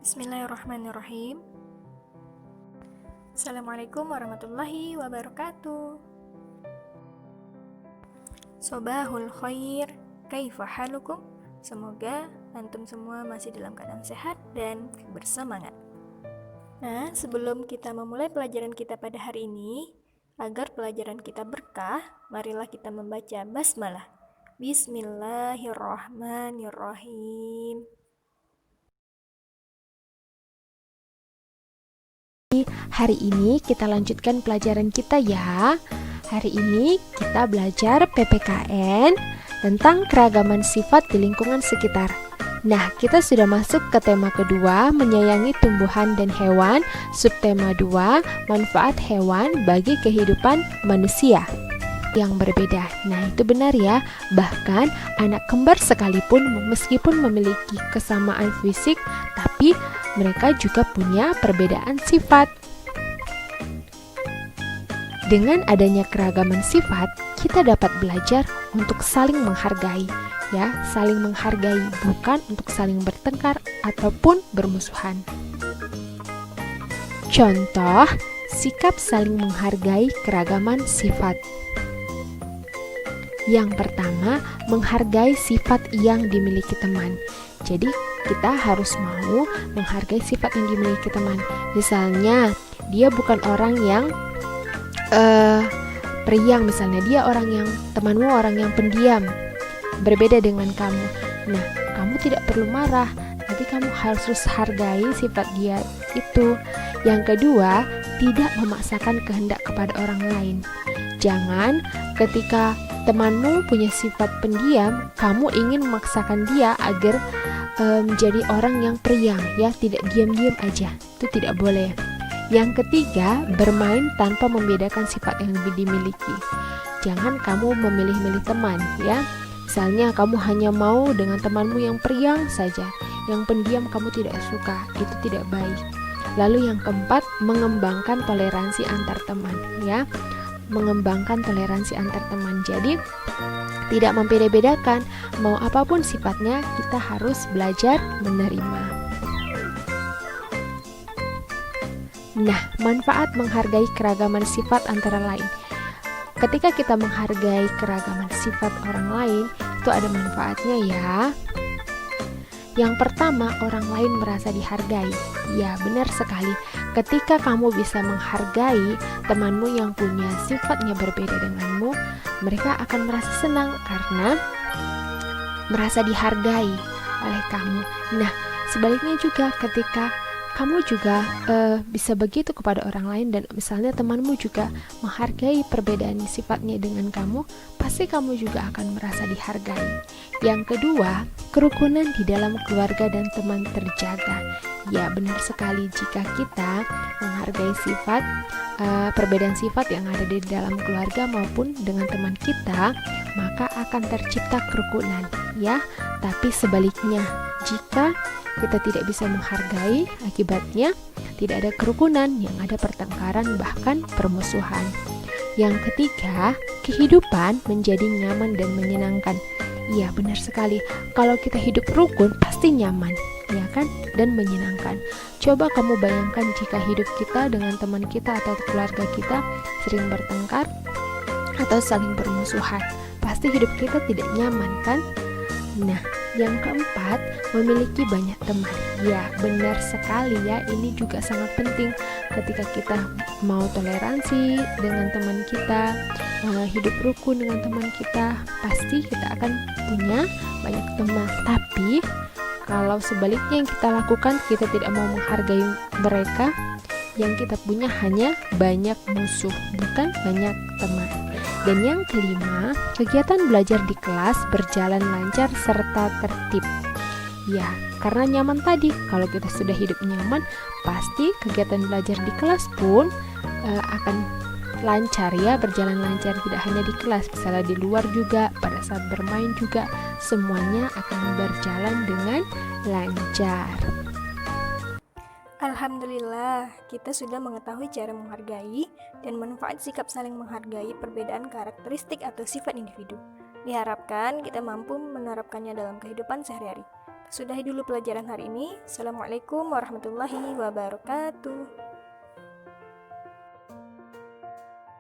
Bismillahirrahmanirrahim. Assalamualaikum warahmatullahi wabarakatuh. Sobahul khair, kaifa halukum? Semoga antum semua masih dalam keadaan sehat dan bersemangat. Nah, sebelum kita memulai pelajaran kita pada hari ini, agar pelajaran kita berkah, marilah kita membaca basmalah. Bismillahirrahmanirrahim. Hari ini kita lanjutkan pelajaran kita ya. Hari ini kita belajar PPKN tentang keragaman sifat di lingkungan sekitar. Nah, kita sudah masuk ke tema kedua, menyayangi tumbuhan dan hewan, subtema 2, manfaat hewan bagi kehidupan manusia yang berbeda. Nah, itu benar ya. Bahkan anak kembar sekalipun meskipun memiliki kesamaan fisik, tapi mereka juga punya perbedaan sifat. Dengan adanya keragaman sifat, kita dapat belajar untuk saling menghargai, ya, saling menghargai, bukan untuk saling bertengkar ataupun bermusuhan. Contoh, sikap saling menghargai keragaman sifat. Yang pertama, menghargai sifat yang dimiliki teman. Jadi, kita harus mau menghargai sifat yang dimiliki teman. Misalnya, dia bukan orang yang periang, misalnya dia temanmu orang yang pendiam, berbeda dengan kamu. Nah, kamu tidak perlu marah, tapi kamu harus hargai sifat dia itu. Yang kedua, tidak memaksakan kehendak kepada orang lain. Jangan ketika temanmu punya sifat pendiam, kamu ingin memaksakan dia agar menjadi orang yang periang, ya, tidak diam-diam aja. Itu tidak boleh. Yang ketiga, bermain tanpa membedakan sifat yang dimiliki. Jangan kamu memilih-milih teman, ya. Misalnya kamu hanya mau dengan temanmu yang periang saja, yang pendiam kamu tidak suka, itu tidak baik. Lalu yang keempat, mengembangkan toleransi antar teman, ya. Mengembangkan toleransi antar teman. Jadi tidak membeda-bedakan, mau apapun sifatnya, kita harus belajar menerima. Nah, manfaat menghargai keragaman sifat antara lain. Ketika kita menghargai keragaman sifat orang lain, itu ada manfaatnya ya. Yang pertama, orang lain merasa dihargai. Ya, benar sekali. Ketika kamu bisa menghargai temanmu yang punya sifatnya berbeda denganmu, mereka akan merasa senang karena merasa dihargai oleh kamu. Nah, sebaliknya juga ketika kamu juga bisa begitu kepada orang lain dan misalnya temanmu juga menghargai perbedaan sifatnya dengan kamu, pasti kamu juga akan merasa dihargai. Yang kedua, kerukunan di dalam keluarga dan teman terjaga. Ya, benar sekali, jika kita menghargai sifat perbedaan sifat yang ada di dalam keluarga maupun dengan teman kita, maka akan tercipta kerukunan, ya. Tapi sebaliknya, jika kita tidak bisa menghargai, akibatnya tidak ada kerukunan, yang ada pertengkaran bahkan permusuhan. Yang ketiga, kehidupan menjadi nyaman dan menyenangkan. Iya, benar sekali. Kalau kita hidup rukun pasti nyaman, ya kan? Dan menyenangkan. Coba kamu bayangkan jika hidup kita dengan teman kita atau keluarga kita sering bertengkar atau saling bermusuhan. Pasti hidup kita tidak nyaman, kan? Nah, yang keempat, memiliki banyak teman. Ya, benar sekali ya, ini juga sangat penting ketika kita mau toleransi dengan teman kita, hidup rukun dengan teman kita, pasti kita akan punya banyak teman. Tapi, kalau sebaliknya yang kita lakukan, kita tidak mau menghargai mereka, yang kita punya hanya banyak musuh, bukan banyak teman. Dan yang kelima, kegiatan belajar di kelas berjalan lancar serta tertib. Ya, karena nyaman tadi, kalau kita sudah hidup nyaman, pasti kegiatan belajar di kelas pun akan lancar ya, berjalan lancar, tidak hanya di kelas, misalnya di luar juga, pada saat bermain juga, semuanya akan berjalan dengan lancar. Alhamdulillah, kita sudah mengetahui cara menghargai dan manfaat sikap saling menghargai perbedaan karakteristik atau sifat individu. Diharapkan kita mampu menerapkannya dalam kehidupan sehari-hari. Sudahi dulu pelajaran hari ini. Assalamualaikum warahmatullahi wabarakatuh.